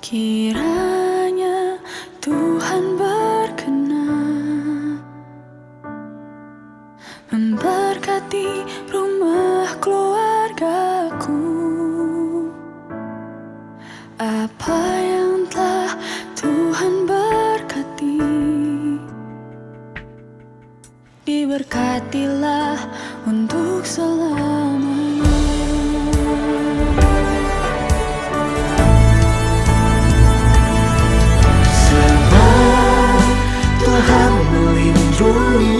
Kiranya Tuhan berkenan memberkati rumah keluargaku. Apa yang telah Tuhan berkati, diberkatilah untuk selamanya. Tuhan melindungi,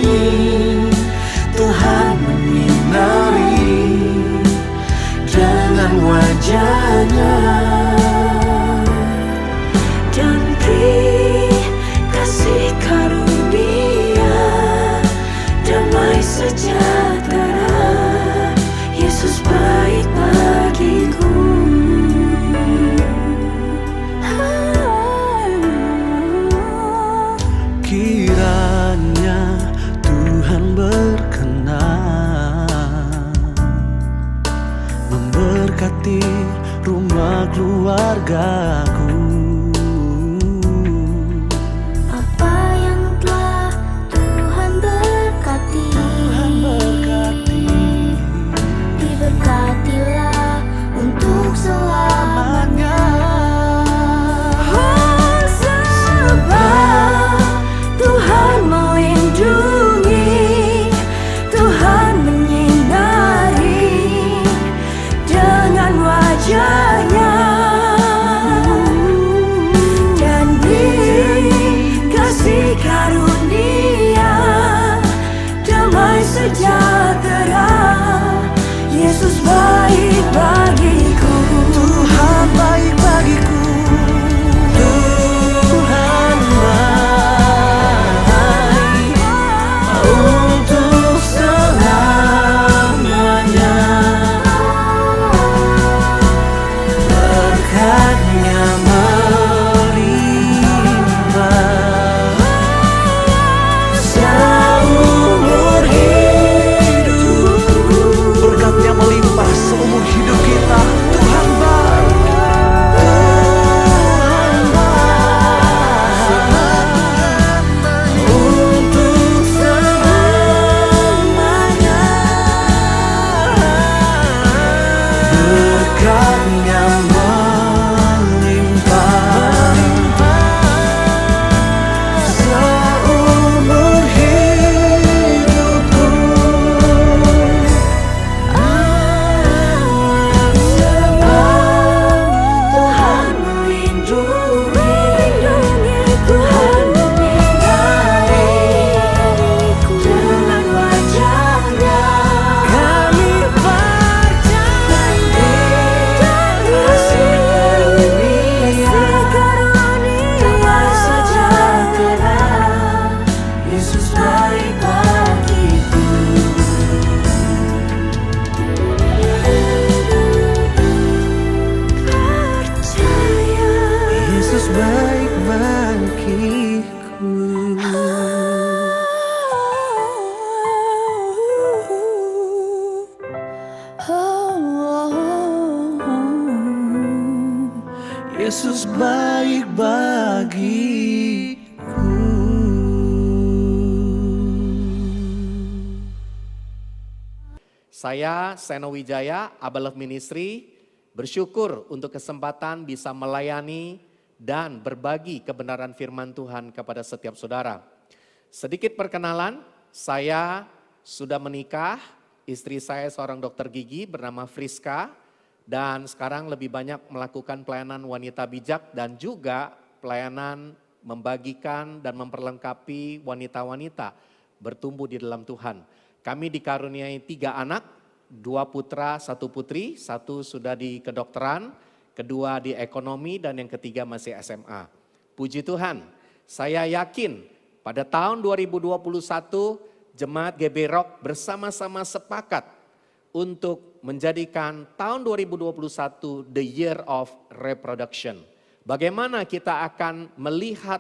Tuhan menyinari dengan wajah-Nya, dan beri kasih karunia, damai sejahtera. Yesus baik bagiku. Kiranya Tuhan berkenan memberkati rumah keluargaku. Apa yang telah Tuhan berkati, diberkatilah untuk selamanya. Tuhan melindungi, Tuhan menyinari dengan wajah-Nya, dan beri kasih karunia, damai sejahtera. Yesus baik bagiku. Tuhan baik bagiku. Tuhan baik untuk selamanya. Berkat-Nya melimpah seumur hidupku. Berkat-Nya melimpah seumur hidup kita. Tuhan baik. Tuhan baik untuk selamanya. Berkat-Nya melimpah seumur hidupku. Tuhan melindungi, Tuhan menyinari dengan wajah-Nya. Kami percaya Kasih karunia, damai sejahtera. Yesus baik bagiku. Percaya Yesus baik bagiku. Yesus baik bagiku. Saya Seno Wijaya, Abba Love Ministry, bersyukur untuk kesempatan bisa melayani dan berbagi kebenaran firman Tuhan kepada setiap saudara. Sedikit perkenalan, saya sudah menikah, istri saya seorang dokter gigi bernama Friska, dan sekarang lebih banyak melakukan pelayanan wanita bijak dan juga pelayanan membagikan dan memperlengkapi wanita-wanita bertumbuh di dalam Tuhan. Kami dikaruniai 3 anak, 2 putra, 1 putri, 1 sudah di kedokteran, kedua di ekonomi, dan yang ketiga masih SMA. Puji Tuhan, saya yakin pada tahun 2021 Jemaat GB Rock bersama-sama sepakat untuk menjadikan tahun 2021 the year of reproduction. Bagaimana kita akan melihat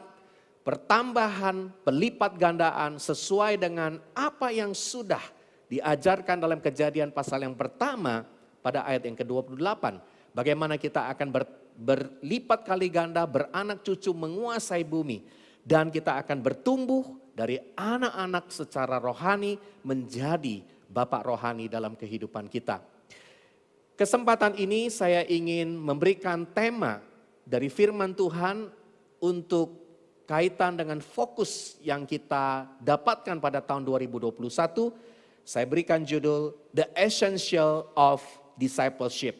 pertambahan, pelipat gandaan sesuai dengan apa yang sudah diajarkan dalam Kejadian pasal yang pertama pada ayat yang ke-28. Bagaimana kita akan berlipat kali ganda, beranak cucu, menguasai bumi. Dan kita akan bertumbuh dari anak-anak secara rohani menjadi bapak rohani dalam kehidupan kita. Kesempatan ini saya ingin memberikan tema dari firman Tuhan untuk kaitan dengan fokus yang kita dapatkan pada tahun 2021, saya berikan judul The Essential of Discipleship.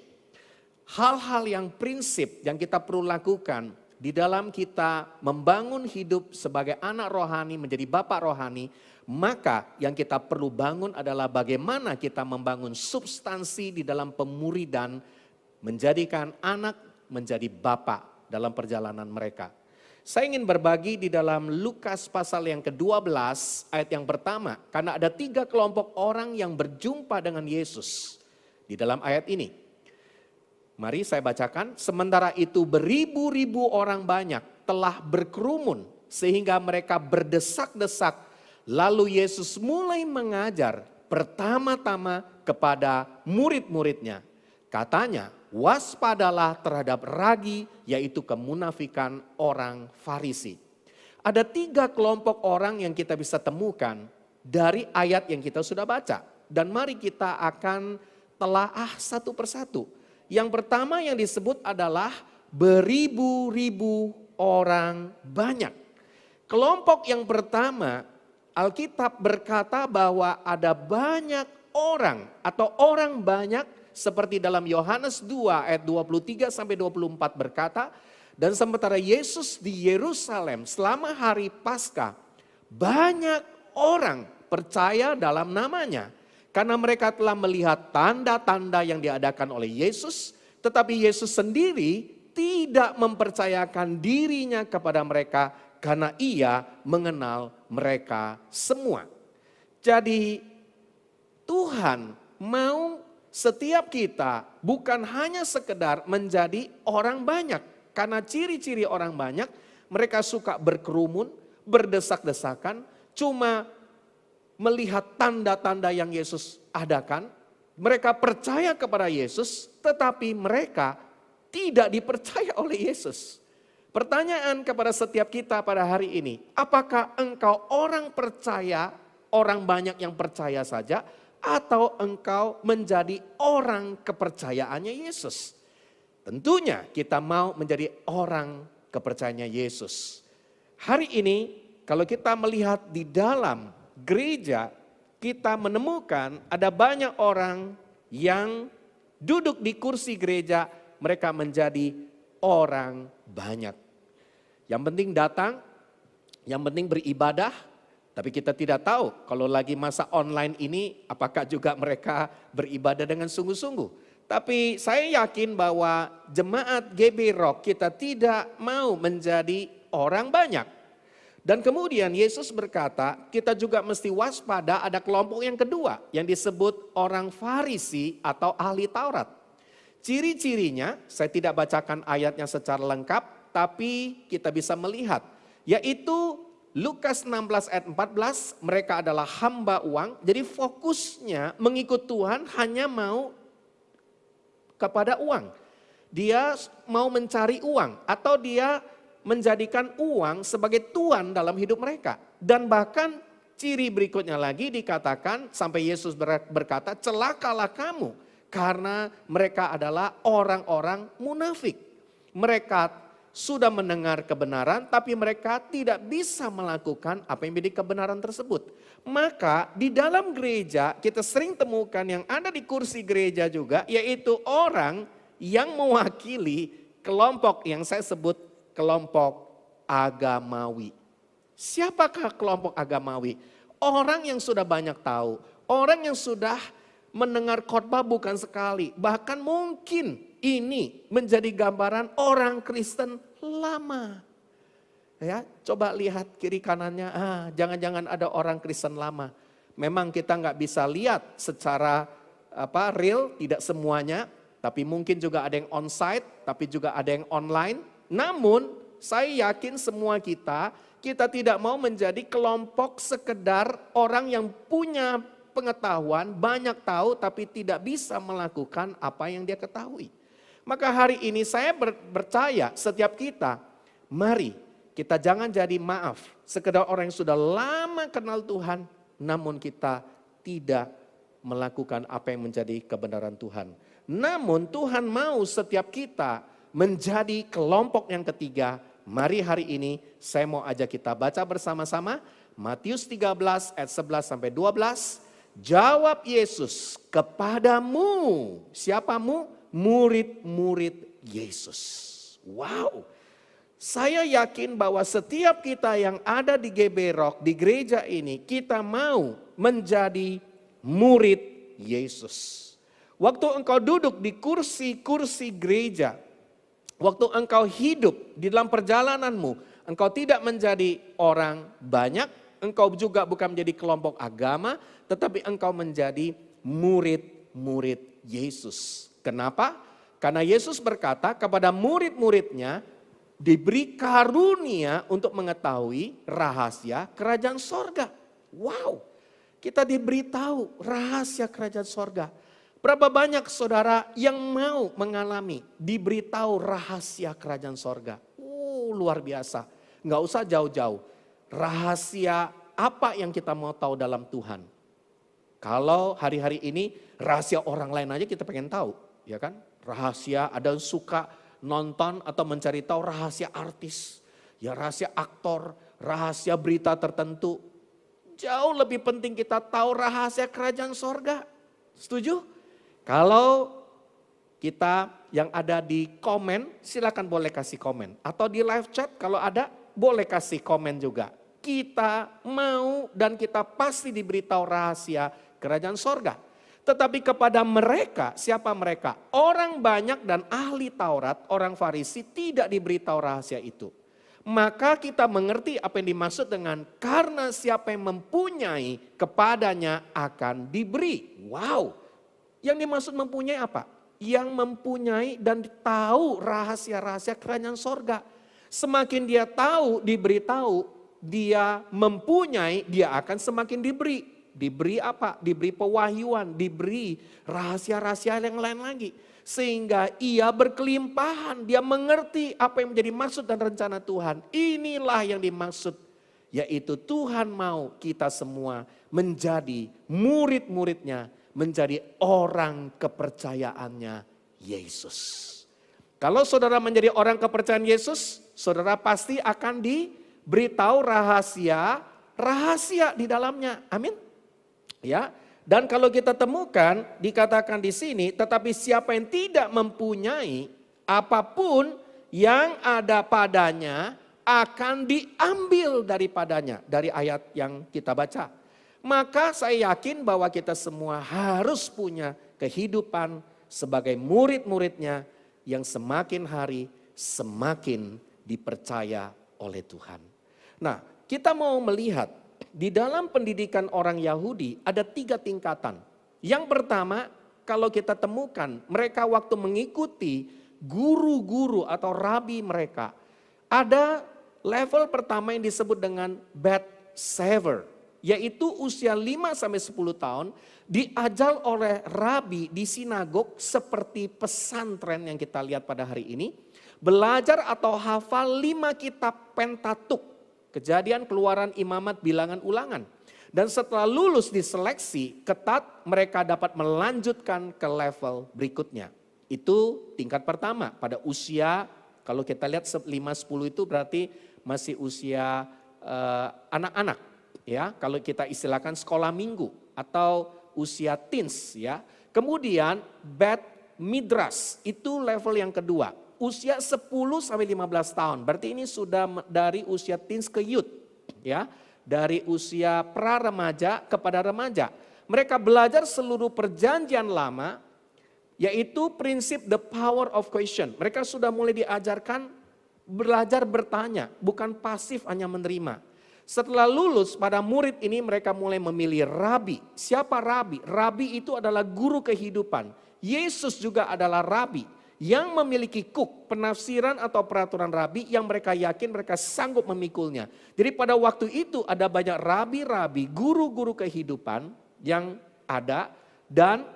Hal-hal yang prinsip yang kita perlu lakukan di dalam kita membangun hidup sebagai anak rohani, menjadi bapak rohani, maka yang kita perlu bangun adalah bagaimana kita membangun substansi di dalam pemuridan, menjadikan anak menjadi bapak dalam perjalanan mereka. Saya ingin berbagi di dalam Lukas pasal yang ke-12 ayat yang pertama. Karena ada 3 kelompok orang yang berjumpa dengan Yesus di dalam ayat ini. Mari saya bacakan. Sementara itu beribu-ribu orang banyak telah berkerumun sehingga mereka berdesak-desak. Lalu Yesus mulai mengajar pertama-tama kepada murid-muridnya. Katanya, waspadalah terhadap ragi, yaitu kemunafikan orang Farisi. Ada 3 kelompok orang yang kita bisa temukan dari ayat yang kita sudah baca. Dan mari kita akan telaah satu persatu. Yang pertama yang disebut adalah beribu-ribu orang banyak. Kelompok yang pertama, Alkitab berkata bahwa ada banyak orang atau orang banyak, seperti dalam Yohanes 2 ayat 23 sampai 24 berkata, dan sementara Yesus di Yerusalem selama hari Paskah, banyak orang percaya dalam namanya. Karena mereka telah melihat tanda-tanda yang diadakan oleh Yesus, tetapi Yesus sendiri tidak mempercayakan dirinya kepada mereka karena ia mengenal mereka semua. Jadi Tuhan mau setiap kita bukan hanya sekedar menjadi orang banyak. Karena ciri-ciri orang banyak, mereka suka berkerumun, berdesak-desakan, cuma melihat tanda-tanda yang Yesus adakan. Mereka percaya kepada Yesus, tetapi mereka tidak dipercaya oleh Yesus. Pertanyaan kepada setiap kita pada hari ini, apakah engkau orang percaya, orang banyak yang percaya saja, atau engkau menjadi orang kepercayaannya Yesus? Tentunya kita mau menjadi orang kepercayaannya Yesus. Hari ini kalau kita melihat di dalam gereja, kita menemukan ada banyak orang yang duduk di kursi gereja, mereka menjadi orang banyak. Yang penting datang, yang penting beribadah. Tapi kita tidak tahu kalau lagi masa online ini apakah juga mereka beribadah dengan sungguh-sungguh. Tapi saya yakin bahwa jemaat GB Rock kita tidak mau menjadi orang banyak. Dan kemudian Yesus berkata kita juga mesti waspada, ada kelompok yang kedua yang disebut orang Farisi atau ahli Taurat. Ciri-cirinya saya tidak bacakan ayatnya secara lengkap, tapi kita bisa melihat yaitu Lukas 16 ayat 14, mereka adalah hamba uang. Jadi fokusnya mengikut Tuhan hanya mau kepada uang. Dia mau mencari uang atau dia menjadikan uang sebagai tuan dalam hidup mereka. Dan bahkan ciri berikutnya lagi dikatakan sampai Yesus berkata, celakalah kamu karena mereka adalah orang-orang munafik. Mereka sudah mendengar kebenaran tapi mereka tidak bisa melakukan apa yang menjadi kebenaran tersebut. Maka di dalam gereja kita sering temukan yang ada di kursi gereja juga, yaitu orang yang mewakili kelompok yang saya sebut kelompok agamawi. Siapakah kelompok agamawi? Orang yang sudah banyak tahu, orang yang sudah mendengar khotbah bukan sekali, bahkan mungkin ini menjadi gambaran orang Kristen lama. Ya, coba lihat kiri kanannya, jangan-jangan ada orang Kristen lama. Memang kita nggak bisa lihat secara real, tidak semuanya, tapi mungkin juga ada yang onsite, tapi juga ada yang online. Namun saya yakin semua kita tidak mau menjadi kelompok sekedar orang yang punya pengetahuan, banyak tahu tapi tidak bisa melakukan apa yang dia ketahui. Maka hari ini saya percaya setiap kita, mari kita jangan jadi sekedar orang yang sudah lama kenal Tuhan, namun kita tidak melakukan apa yang menjadi kebenaran Tuhan. Namun Tuhan mau setiap kita menjadi kelompok yang ketiga. Mari hari ini saya mau ajak kita baca bersama-sama Matius 13 ayat 11 sampai 12. Jawab Yesus kepadamu, siapamu? Murid-murid Yesus. Wow, saya yakin bahwa setiap kita yang ada di GB Rock, di gereja ini, kita mau menjadi murid Yesus. Waktu engkau duduk di kursi-kursi gereja, waktu engkau hidup di dalam perjalananmu, engkau tidak menjadi orang banyak, engkau juga bukan menjadi kelompok agama, tetapi engkau menjadi murid-murid Yesus. Kenapa? Karena Yesus berkata kepada murid-muridnya diberi karunia untuk mengetahui rahasia kerajaan sorga. Wow, kita diberitahu rahasia kerajaan sorga. Berapa banyak saudara yang mau mengalami diberitahu rahasia kerajaan sorga? Luar biasa, nggak usah jauh-jauh. Rahasia apa yang kita mau tahu dalam Tuhan? Kalau hari-hari ini rahasia orang lain aja kita pengen tahu. Ya kan, rahasia ada yang suka nonton atau mencari tahu rahasia artis, ya rahasia aktor, rahasia berita tertentu. Jauh lebih penting kita tahu rahasia kerajaan sorga. Setuju? Kalau kita yang ada di komen, silakan boleh kasih komen. Atau di live chat kalau ada, boleh kasih komen juga. Kita mau dan kita pasti diberitahu rahasia kerajaan sorga. Tetapi kepada mereka, siapa mereka? Orang banyak dan ahli Taurat, orang Farisi tidak diberitahu rahasia itu. Maka kita mengerti apa yang dimaksud dengan karena siapa yang mempunyai kepadanya akan diberi. Wow, yang dimaksud mempunyai apa? Yang mempunyai dan tahu rahasia-rahasia kerajaan sorga. Semakin dia tahu, diberitahu, dia mempunyai, dia akan semakin diberi. Diberi apa? Diberi pewahyuan, diberi rahasia-rahasia yang lain lagi. Sehingga ia berkelimpahan, dia mengerti apa yang menjadi maksud dan rencana Tuhan. Inilah yang dimaksud, yaitu Tuhan mau kita semua menjadi murid-muridnya, menjadi orang kepercayaannya Yesus. Kalau saudara menjadi orang kepercayaan Yesus, saudara pasti akan diberitahu rahasia di dalamnya. Amin. Ya, dan kalau kita temukan dikatakan di sini, tetapi siapa yang tidak mempunyai apapun yang ada padanya akan diambil daripadanya. Dari ayat yang kita baca. Maka saya yakin bahwa kita semua harus punya kehidupan sebagai murid-muridnya yang semakin hari semakin dipercaya oleh Tuhan. Nah, kita mau melihat di dalam pendidikan orang Yahudi ada 3 tingkatan. Yang pertama, kalau kita temukan mereka waktu mengikuti guru-guru atau rabi mereka. Ada level pertama yang disebut dengan bed saver. Yaitu usia 5-10 tahun diajar oleh rabi di sinagog seperti pesantren yang kita lihat pada hari ini. Belajar atau hafal 5 kitab Pentatuk. Kejadian, Keluaran, Imamat, Bilangan, Ulangan. Dan setelah lulus di seleksi ketat, mereka dapat melanjutkan ke level berikutnya. Itu tingkat pertama pada usia, kalau kita lihat 5-10 itu berarti masih usia anak-anak. Ya, kalau kita istilahkan sekolah minggu atau usia teens ya. Kemudian Bet Midras itu level yang kedua. Usia 10 sampai 15 tahun. Berarti ini sudah dari usia teens ke youth ya. Dari usia pra remaja kepada remaja. Mereka belajar seluruh perjanjian lama yaitu prinsip the power of question. Mereka sudah mulai diajarkan belajar bertanya, bukan pasif hanya menerima. Setelah lulus pada murid ini mereka mulai memilih rabi. Siapa rabi? Rabi itu adalah guru kehidupan. Yesus juga adalah rabi yang memiliki penafsiran atau peraturan rabi yang mereka yakin mereka sanggup memikulnya. Jadi pada waktu itu ada banyak rabi-rabi, guru-guru kehidupan yang ada dan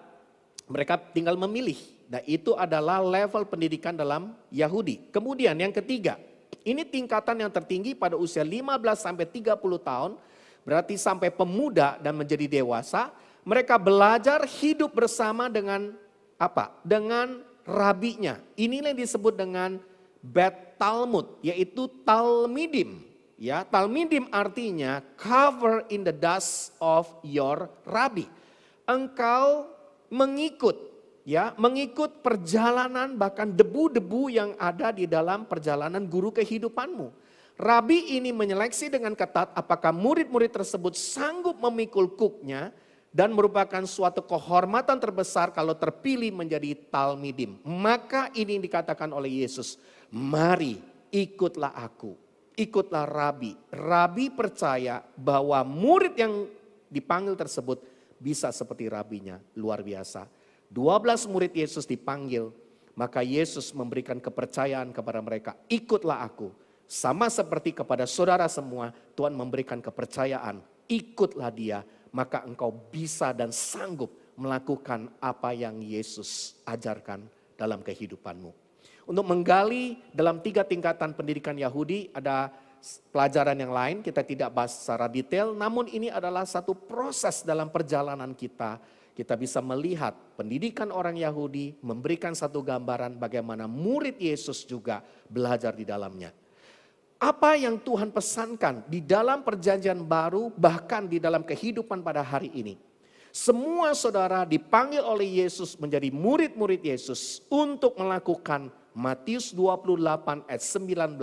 mereka tinggal memilih. Nah itu adalah level pendidikan dalam Yahudi. Kemudian yang ketiga, ini tingkatan yang tertinggi pada usia 15 sampai 30 tahun, berarti sampai pemuda dan menjadi dewasa, mereka belajar hidup bersama dengan apa? Dengan rabinya. Inilah yang disebut dengan Bet Talmud, yaitu Talmidim. Ya, Talmidim artinya cover in the dust of your rabbi. Engkau mengikut perjalanan bahkan debu-debu yang ada di dalam perjalanan guru kehidupanmu. Rabi ini menyeleksi dengan ketat apakah murid-murid tersebut sanggup memikul kuknya dan merupakan suatu kehormatan terbesar kalau terpilih menjadi Talmidim. Maka ini yang dikatakan oleh Yesus, mari ikutlah aku, ikutlah Rabi. Rabi percaya bahwa murid yang dipanggil tersebut bisa seperti rabinya, luar biasa. 12 murid Yesus dipanggil, maka Yesus memberikan kepercayaan kepada mereka, ikutlah aku. Sama seperti kepada saudara semua, Tuhan memberikan kepercayaan, ikutlah dia, maka engkau bisa dan sanggup melakukan apa yang Yesus ajarkan dalam kehidupanmu. Untuk menggali dalam 3 tingkatan pendidikan Yahudi, ada pelajaran yang lain, kita tidak bahas secara detail, namun ini adalah satu proses dalam perjalanan kita. Kita bisa melihat pendidikan orang Yahudi memberikan satu gambaran bagaimana murid Yesus juga belajar di dalamnya. Apa yang Tuhan pesankan di dalam perjanjian baru bahkan di dalam kehidupan pada hari ini. Semua saudara dipanggil oleh Yesus menjadi murid-murid Yesus untuk melakukan Matius 28 ayat 19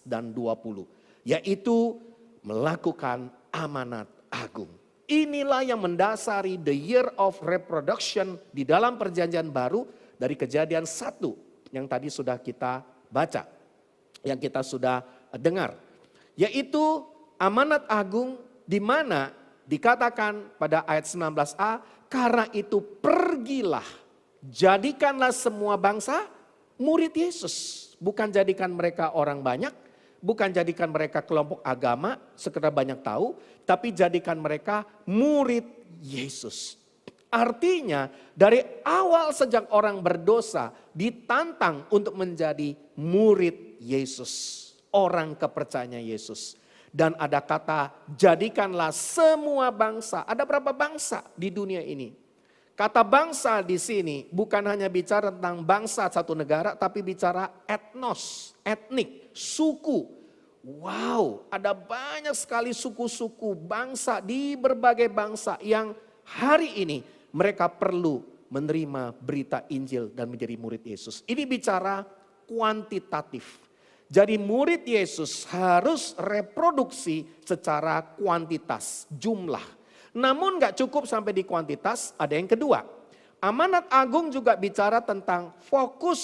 dan 20. Yaitu melakukan amanat agung. Inilah yang mendasari the year of reproduction di dalam perjanjian baru dari Kejadian 1 yang tadi sudah kita baca. Yang kita sudah dengar. Yaitu amanat agung di mana dikatakan pada ayat 19a, karena itu pergilah, jadikanlah semua bangsa murid Yesus. Bukan jadikan mereka orang banyak, bukan jadikan mereka kelompok agama, sekedar banyak tahu, tapi jadikan mereka murid Yesus. Artinya dari awal sejak orang berdosa ditantang untuk menjadi murid Yesus. Orang kepercayaan Yesus. Dan ada kata jadikanlah semua bangsa. Ada berapa bangsa di dunia ini? Kata bangsa di sini bukan hanya bicara tentang bangsa satu negara, tapi bicara etnos, etnik, suku. Wow, ada banyak sekali suku-suku bangsa di berbagai bangsa yang hari ini mereka perlu menerima berita Injil dan menjadi murid Yesus. Ini bicara kuantitatif. Jadi murid Yesus harus reproduksi secara kuantitas, jumlah. Namun gak cukup sampai di kuantitas, ada yang kedua. Amanat agung juga bicara tentang fokus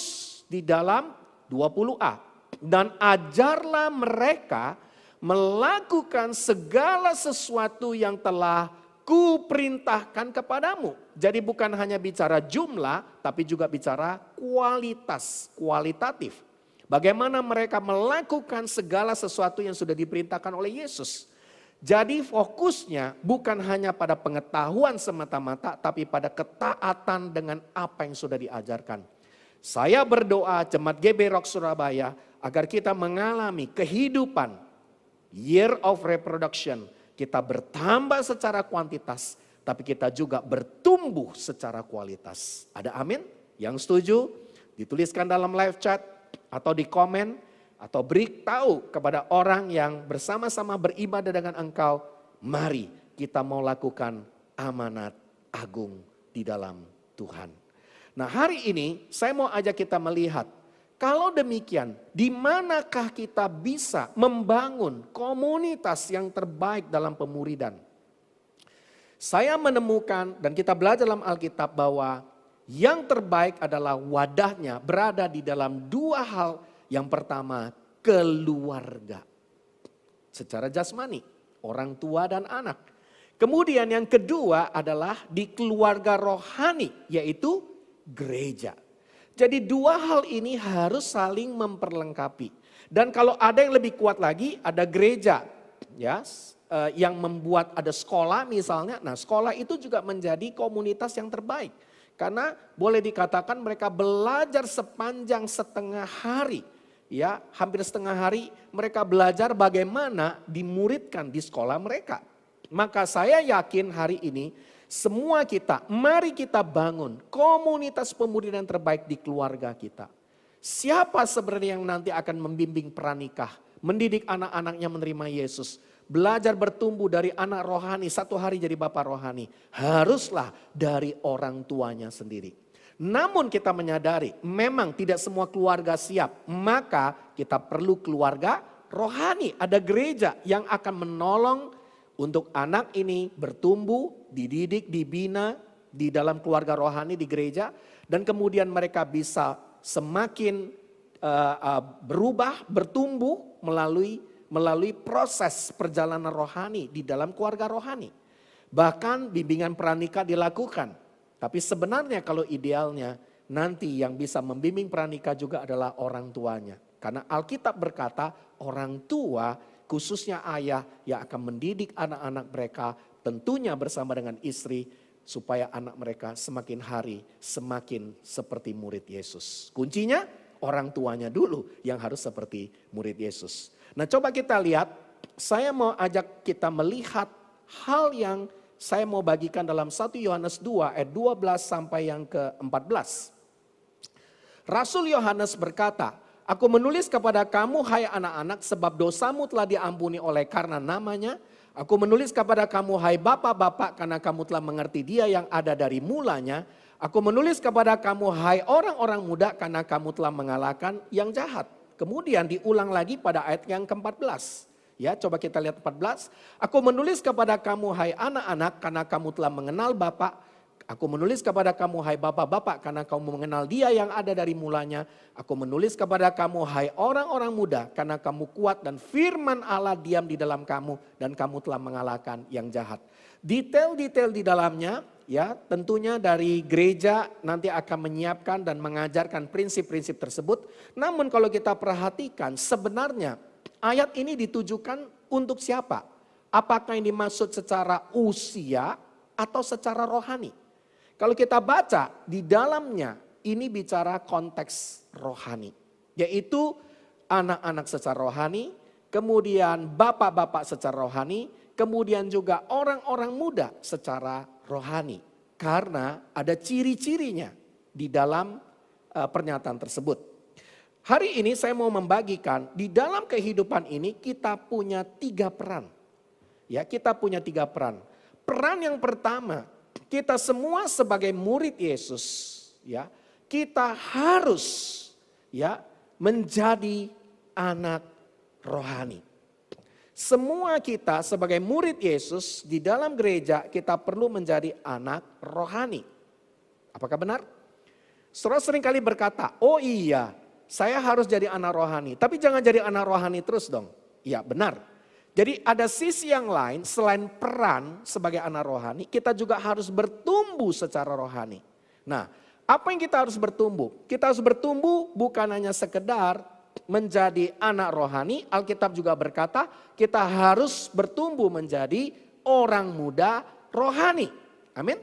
di dalam 20a. Dan ajarlah mereka melakukan segala sesuatu yang telah kuperintahkan kepadamu. Jadi bukan hanya bicara jumlah, tapi juga bicara kualitas, kualitatif. Bagaimana mereka melakukan segala sesuatu yang sudah diperintahkan oleh Yesus. Jadi fokusnya bukan hanya pada pengetahuan semata-mata, tapi pada ketaatan dengan apa yang sudah diajarkan. Saya berdoa Jemaat GB Rock Surabaya agar kita mengalami kehidupan year of reproduction. Kita bertambah secara kuantitas, tapi kita juga bertumbuh secara kualitas. Ada amin? Yang setuju? Dituliskan dalam live chat atau di komen atau beritahu kepada orang yang bersama-sama beribadah dengan engkau. Mari kita mau lakukan amanat agung di dalam Tuhan. Nah, hari ini saya mau ajak kita melihat, kalau demikian, di manakah kita bisa membangun komunitas yang terbaik dalam pemuridan? Saya menemukan dan kita belajar dalam Alkitab bahwa yang terbaik adalah wadahnya berada di dalam dua hal. Yang pertama, keluarga. Secara jasmani, orang tua dan anak. Kemudian yang kedua adalah di keluarga rohani, yaitu gereja. Jadi dua hal ini harus saling memperlengkapi. Dan kalau ada yang lebih kuat lagi, ada gereja, ya, yang membuat ada sekolah misalnya. Nah, sekolah itu juga menjadi komunitas yang terbaik. Karena boleh dikatakan mereka belajar sepanjang setengah hari. Ya, hampir setengah hari mereka belajar bagaimana dimuridkan di sekolah mereka. Maka saya yakin hari ini semua kita, mari kita bangun komunitas pemuridan terbaik di keluarga kita. Siapa sebenarnya yang nanti akan membimbing pranikah, mendidik anak-anaknya menerima Yesus, belajar bertumbuh dari anak rohani, satu hari jadi bapak rohani, haruslah dari orang tuanya sendiri. Namun kita menyadari memang tidak semua keluarga siap, maka kita perlu keluarga rohani. Ada gereja yang akan menolong untuk anak ini bertumbuh, dididik, dibina di dalam keluarga rohani di gereja. Dan kemudian mereka bisa semakin berubah, bertumbuh melalui proses perjalanan rohani di dalam keluarga rohani. Bahkan bimbingan pranikah dilakukan. Tapi sebenarnya kalau idealnya nanti yang bisa membimbing pranikah juga adalah orang tuanya. Karena Alkitab berkata orang tua khususnya ayah yang akan mendidik anak-anak mereka tentunya bersama dengan istri supaya anak mereka semakin hari semakin seperti murid Yesus. Kuncinya orang tuanya dulu yang harus seperti murid Yesus. Nah, coba kita lihat, saya mau ajak kita melihat hal yang saya mau bagikan dalam 1 Yohanes 2 ayat 12 sampai yang ke-14. Rasul Yohanes berkata, aku menulis kepada kamu hai anak-anak sebab dosamu telah diampuni oleh karena namanya. Aku menulis kepada kamu hai bapak-bapak karena kamu telah mengerti dia yang ada dari mulanya. Aku menulis kepada kamu hai orang-orang muda karena kamu telah mengalahkan yang jahat. Kemudian diulang lagi pada ayat yang ke-14. Ya, coba kita lihat 14. Aku menulis kepada kamu hai anak-anak karena kamu telah mengenal Bapa. Aku menulis kepada kamu hai bapak-bapak karena kamu mengenal dia yang ada dari mulanya. Aku menulis kepada kamu hai orang-orang muda karena kamu kuat dan firman Allah diam di dalam kamu dan kamu telah mengalahkan yang jahat. Detail-detail di dalamnya ya tentunya dari gereja nanti akan menyiapkan dan mengajarkan prinsip-prinsip tersebut. Namun kalau kita perhatikan sebenarnya ayat ini ditujukan untuk siapa? Apakah yang dimaksud secara usia atau secara rohani? Kalau kita baca di dalamnya ini bicara konteks rohani. Yaitu anak-anak secara rohani, kemudian bapak-bapak secara rohani, kemudian juga orang-orang muda secara rohani. Karena ada ciri-cirinya di dalam pernyataan tersebut. Hari ini saya mau membagikan di dalam kehidupan ini kita punya 3 peran. Ya, kita punya 3 peran. Peran yang pertama, kita semua sebagai murid Yesus, ya, kita harus ya menjadi anak rohani. Semua kita sebagai murid Yesus di dalam gereja kita perlu menjadi anak rohani. Apakah benar? Saudara seringkali berkata, oh iya, saya harus jadi anak rohani. Tapi jangan jadi anak rohani terus dong. Iya benar. Jadi ada sisi yang lain selain peran sebagai anak rohani. Kita juga harus bertumbuh secara rohani. Nah apa yang kita harus bertumbuh? Kita harus bertumbuh bukan hanya sekedar menjadi anak rohani. Alkitab juga berkata kita harus bertumbuh menjadi orang muda rohani. Amin.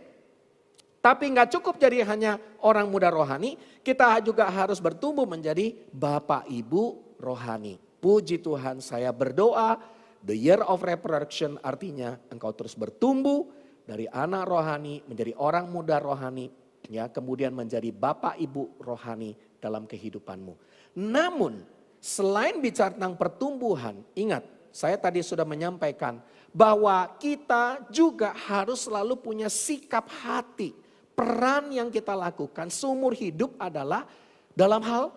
Tapi nggak cukup jadi hanya orang muda rohani, kita juga harus bertumbuh menjadi bapak ibu rohani. Puji Tuhan, saya berdoa The year of reproduction artinya engkau terus bertumbuh dari anak rohani menjadi orang muda rohani, ya, kemudian menjadi bapak ibu rohani dalam kehidupanmu. Namun selain bicara tentang pertumbuhan, ingat saya tadi sudah menyampaikan bahwa kita juga harus selalu punya sikap hati. Peran yang kita lakukan seumur hidup adalah dalam hal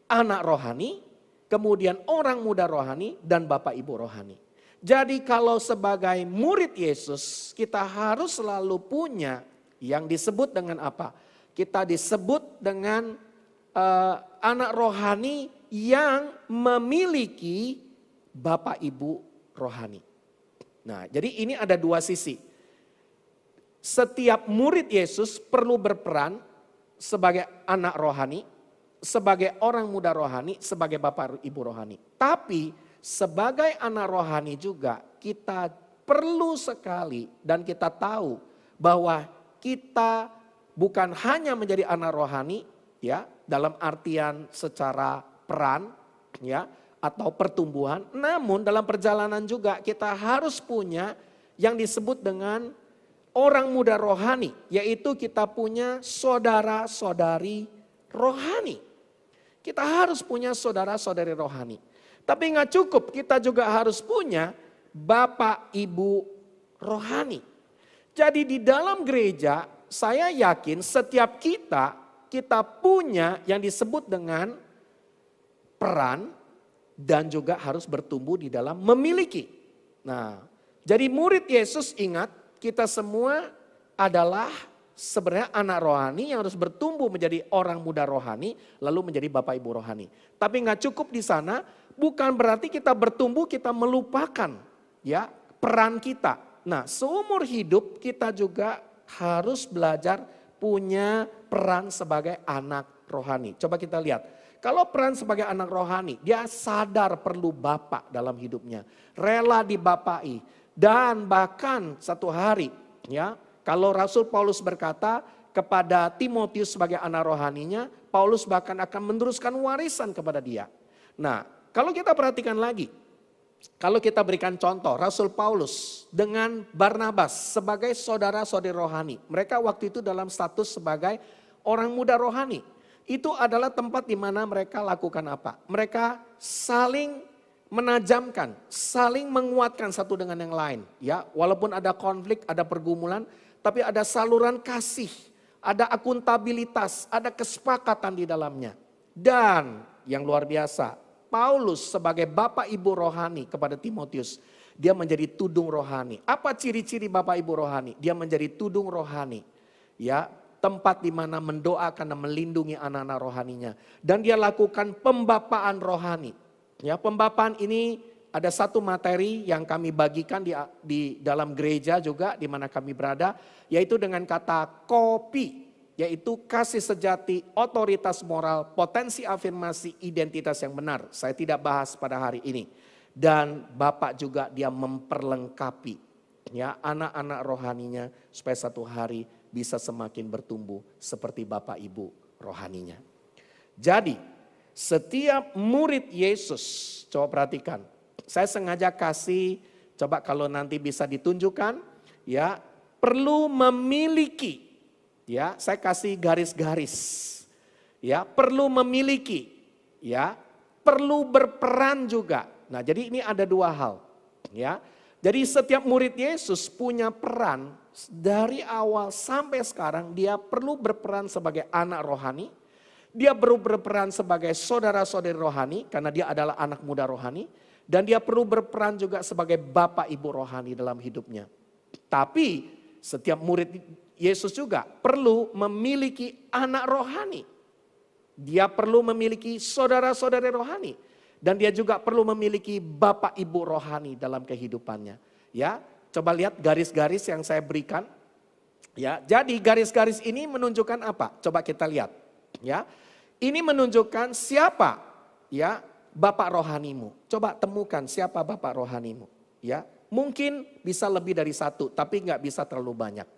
anak rohani, kemudian orang muda rohani, dan bapak ibu rohani. Jadi kalau sebagai murid Yesus kita harus selalu punya yang disebut dengan apa? Kita disebut dengan anak rohani yang memiliki bapak ibu rohani. Nah, jadi ini ada dua sisi. Setiap murid Yesus perlu berperan sebagai anak rohani, sebagai orang muda rohani, sebagai bapak ibu rohani. Tapi sebagai anak rohani juga kita perlu sekali dan kita tahu bahwa kita bukan hanya menjadi anak rohani, ya, dalam artian secara peran, ya, atau pertumbuhan, namun dalam perjalanan juga kita harus punya yang disebut dengan orang muda rohani, yaitu kita punya saudara-saudari rohani. Kita harus punya saudara-saudari rohani. Tapi nggak cukup, kita juga harus punya bapak ibu rohani. Jadi di dalam gereja, saya yakin setiap kita punya yang disebut dengan peran dan juga harus bertumbuh di dalam memiliki. Nah, jadi murid Yesus ingat, kita semua adalah sebenarnya anak rohani yang harus bertumbuh menjadi orang muda rohani, lalu menjadi bapak ibu rohani. Tapi nggak cukup di sana, bukan berarti kita bertumbuh kita melupakan, ya, peran kita. Nah, seumur hidup kita juga harus belajar punya peran sebagai anak rohani. Coba kita lihat, kalau peran sebagai anak rohani, dia sadar perlu bapak dalam hidupnya, rela dibapai. Dan bahkan satu hari, ya, kalau Rasul Paulus berkata kepada Timotius sebagai anak rohaninya, Paulus bahkan akan meneruskan warisan kepada dia. Nah, kalau kita perhatikan lagi, kalau kita berikan contoh, Rasul Paulus dengan Barnabas sebagai saudara-saudari rohani. Mereka waktu itu dalam status sebagai orang muda rohani. Itu adalah tempat di mana mereka lakukan apa? Mereka saling menajamkan, saling menguatkan satu dengan yang lain. Ya, walaupun ada konflik, ada pergumulan, tapi ada saluran kasih, ada akuntabilitas, ada kesepakatan di dalamnya. Dan yang luar biasa, Paulus sebagai bapak ibu rohani kepada Timotius, dia menjadi tudung rohani. Apa ciri-ciri bapak ibu rohani? Dia menjadi tudung rohani. Ya, tempat di mana mendoakan dan melindungi anak-anak rohaninya. Dan dia lakukan pembapaan rohani. Ya, pembapaan ini ada satu materi yang kami bagikan di dalam gereja juga di mana kami berada, yaitu dengan kata kopi, yaitu kasih sejati, otoritas moral, potensi afirmasi, identitas yang benar. Saya tidak bahas pada hari ini. Dan Bapak juga dia memperlengkapi, ya, anak-anak rohaninya supaya satu hari bisa semakin bertumbuh seperti Bapak Ibu rohaninya. Jadi setiap murid Yesus, coba perhatikan, saya sengaja kasih, coba kalau nanti bisa ditunjukkan, ya, perlu memiliki, ya, saya kasih garis-garis, ya, perlu memiliki, ya, perlu berperan juga. Nah, jadi ini ada dua hal, ya. Jadi setiap murid Yesus punya peran dari awal sampai sekarang, dia perlu berperan sebagai anak rohani. Dia perlu berperan sebagai saudara-saudari rohani karena dia adalah anak muda rohani. Dan dia perlu berperan juga sebagai bapak ibu rohani dalam hidupnya. Tapi setiap murid Yesus juga perlu memiliki anak rohani. Dia perlu memiliki saudara-saudari rohani. Dan dia juga perlu memiliki bapak ibu rohani dalam kehidupannya. Ya, coba lihat garis-garis yang saya berikan. Ya, jadi garis-garis ini menunjukkan apa? Coba kita lihat. Ya. Ini menunjukkan siapa, ya, bapak rohanimu. Coba temukan siapa bapak rohanimu, ya. Mungkin bisa lebih dari satu, tapi nggak bisa terlalu banyak.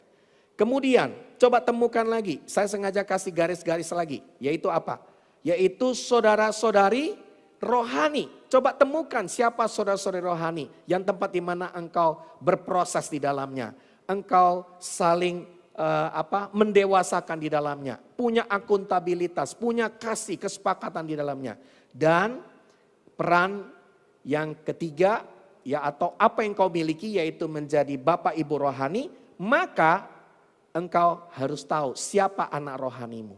Kemudian coba temukan lagi, saya sengaja kasih garis-garis lagi, yaitu apa? Yaitu saudara-saudari rohani. Coba temukan siapa saudara-saudari rohani yang tempat di mana engkau berproses di dalamnya. Engkau saling mendewasakan di dalamnya. Punya akuntabilitas, punya kasih, kesepakatan di dalamnya. Dan peran yang ketiga, ya atau apa yang kau miliki yaitu menjadi bapak ibu rohani, maka engkau harus tahu siapa anak rohanimu.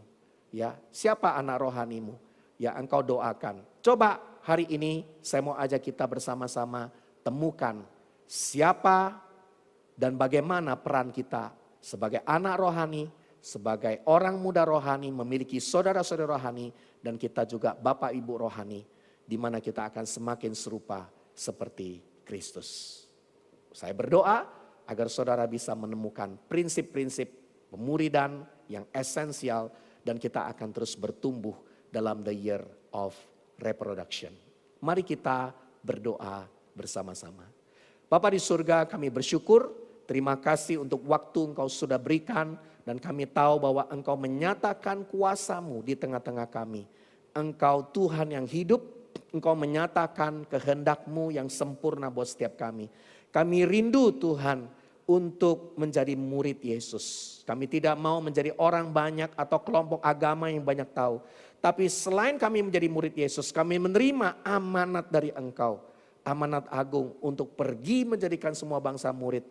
Ya, siapa anak rohanimu? Ya, engkau doakan. Coba hari ini saya mau ajak kita bersama-sama temukan siapa dan bagaimana peran kita sebagai anak rohani, sebagai orang muda rohani, memiliki saudara-saudari rohani, dan kita juga bapak ibu rohani, di mana kita akan semakin serupa seperti Kristus. Saya berdoa agar saudara bisa menemukan prinsip-prinsip pemuridan yang esensial, dan kita akan terus bertumbuh dalam the year of reproduction. Mari kita berdoa bersama-sama. Bapa di surga, kami bersyukur. Terima kasih untuk waktu Engkau sudah berikan, dan kami tahu bahwa Engkau menyatakan kuasa-Mu di tengah-tengah kami. Engkau Tuhan yang hidup, Engkau menyatakan kehendak-Mu yang sempurna buat setiap kami. Kami rindu Tuhan untuk menjadi murid Yesus. Kami tidak mau menjadi orang banyak atau kelompok agama yang banyak tahu. Tapi selain kami menjadi murid Yesus, kami menerima amanat dari Engkau. Amanat agung untuk pergi menjadikan semua bangsa murid.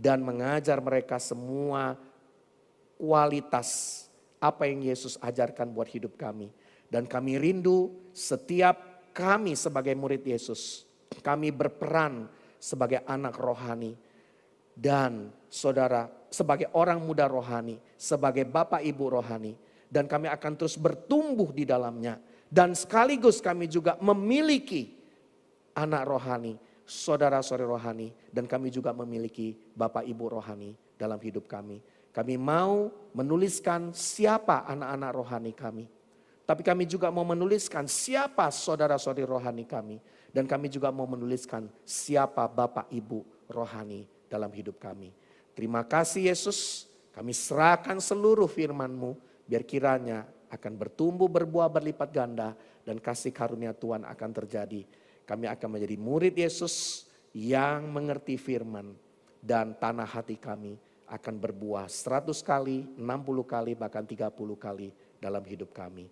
Dan mengajar mereka semua kualitas apa yang Yesus ajarkan buat hidup kami. Dan kami rindu setiap kami sebagai murid Yesus, kami berperan sebagai anak rohani. Dan saudara sebagai orang muda rohani, sebagai bapak ibu rohani. Dan kami akan terus bertumbuh di dalamnya. Dan sekaligus kami juga memiliki anak rohani, saudara-saudari rohani, dan kami juga memiliki bapak ibu rohani dalam hidup kami. Kami mau menuliskan siapa anak-anak rohani kami. Tapi kami juga mau menuliskan siapa saudara-saudari rohani kami. Dan kami juga mau menuliskan siapa bapak ibu rohani dalam hidup kami. Terima kasih Yesus, kami serahkan seluruh firman-Mu, biar kiranya akan bertumbuh, berbuah, berlipat ganda, dan kasih karunia Tuhan akan terjadi. Kami akan menjadi murid Yesus yang mengerti firman, dan tanah hati kami akan berbuah 100 kali, 60 kali, bahkan 30 kali dalam hidup kami.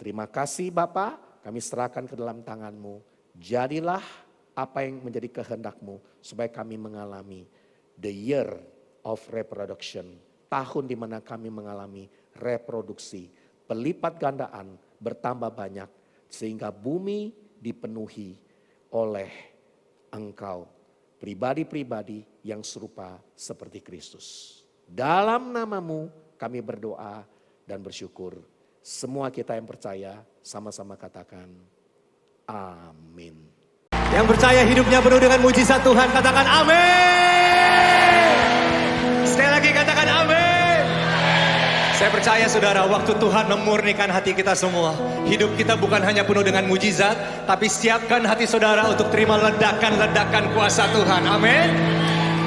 Terima kasih Bapa, kami serahkan ke dalam tangan-Mu. Jadilah apa yang menjadi kehendak-Mu supaya kami mengalami the year of reproduction. Tahun di mana kami mengalami reproduksi, pelipat gandaan bertambah banyak sehingga bumi dipenuhi oleh Engkau, pribadi-pribadi yang serupa seperti Kristus. Dalam nama-Mu kami berdoa dan bersyukur. Semua kita yang percaya sama-sama katakan amin. Yang percaya hidupnya penuh dengan mujizat Tuhan, katakan amin. Sekali lagi katakan amin. Saya percaya saudara, waktu Tuhan memurnikan hati kita semua. Hidup kita bukan hanya penuh dengan mujizat, tapi siapkan hati saudara untuk terima ledakan-ledakan kuasa Tuhan. Amin.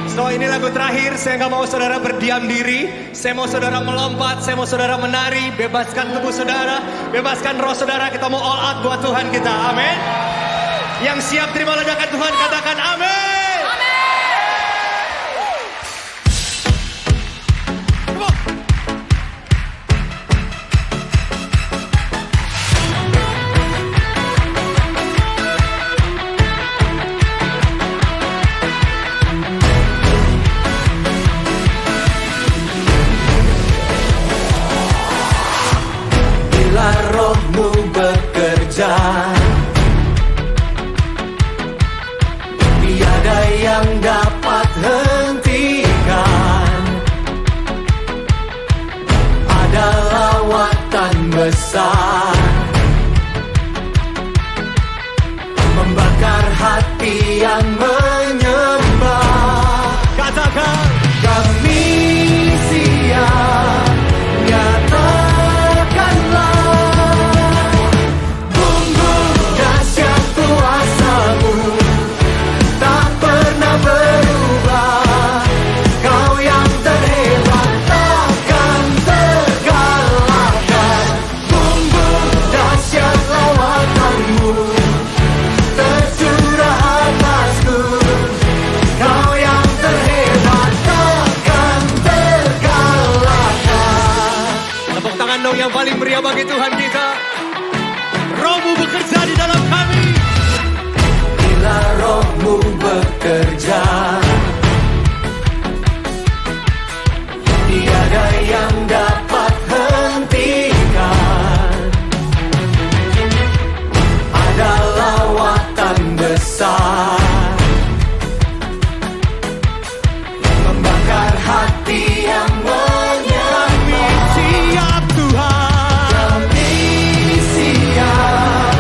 So ini lagu terakhir, saya gak mau saudara berdiam diri. Saya mau saudara melompat, saya mau saudara menari. Bebaskan tubuh saudara, bebaskan roh saudara. Kita mau all out buat Tuhan kita. Amin. Yang siap terima ledakan Tuhan katakan amin. Bila rohmu bekerja, tiada yang paling meriah bagi Tuhan kita. Roh-Mu bekerja di dalam kami. Bila Roh-Mu bekerja, tiada yang dapat hentikan. Ada lawatan besar yang membakar hati yang Kami siap Tuhan. kami siap.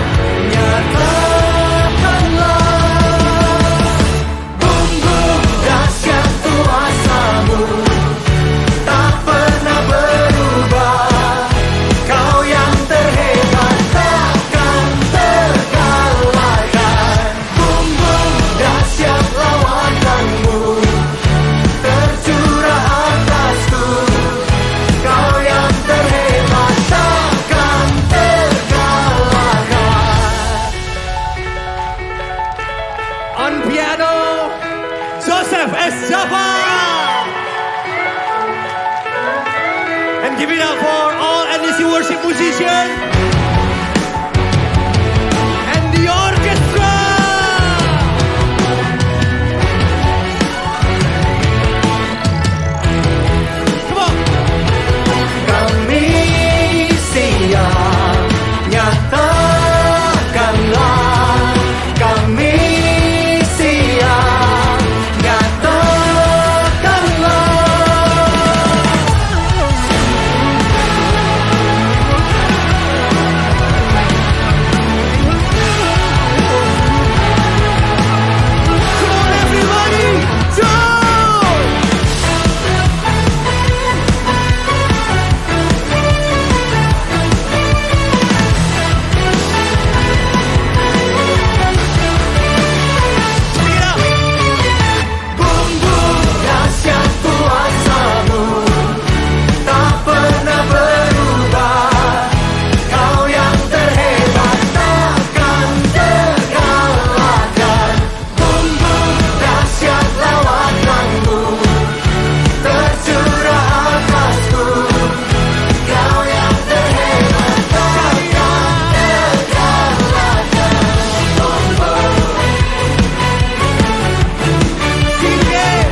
Nyatakanlah bumbu dahsyat kuasa-Mu, tak pernah berubah. Kau yang terhebat, takkan terkalahkan. Bumbu dahsyat lawakan-Mu tercurah atasku. Kau yang terhebat, takkan terkalahkan. On piano, Joseph S. Java. And give it up for all NDC worship musicians and the orchestra. Come on. Kami siap, nyatakanlah. Kami siap, nyatakanlah. Come on, everybody. Joe! Bring it up. Bumbu dahsyat kuasa-Mu, tak pernah berubah. Kau yang terhebat, takkan terkalahkan. Bumbu dahsyat lawakan-Mu tercurah atasku. Kau yang terhebat, takkan terkalahkan. Sing it.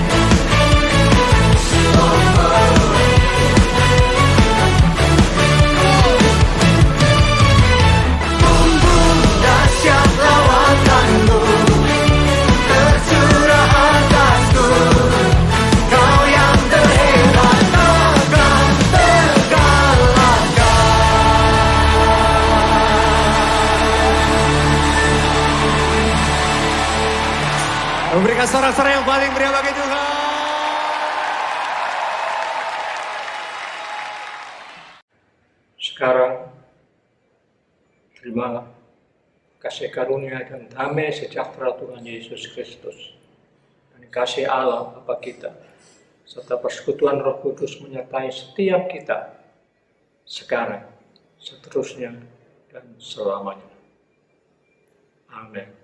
Bumbu dahsyat lawakan-Mu tercurah atasku. Kau yang terhebat, takkan terkalahkan. Memberikan sorak-sorai yang paling meriah bagi Tuhan. Sekarang, terimalah kasih karunia dan damai sejahtera Tuhan Yesus Kristus dan kasih Allah Bapa kita serta persekutuan Roh Kudus menyertai setiap kita sekarang, seterusnya, dan selamanya. Amin.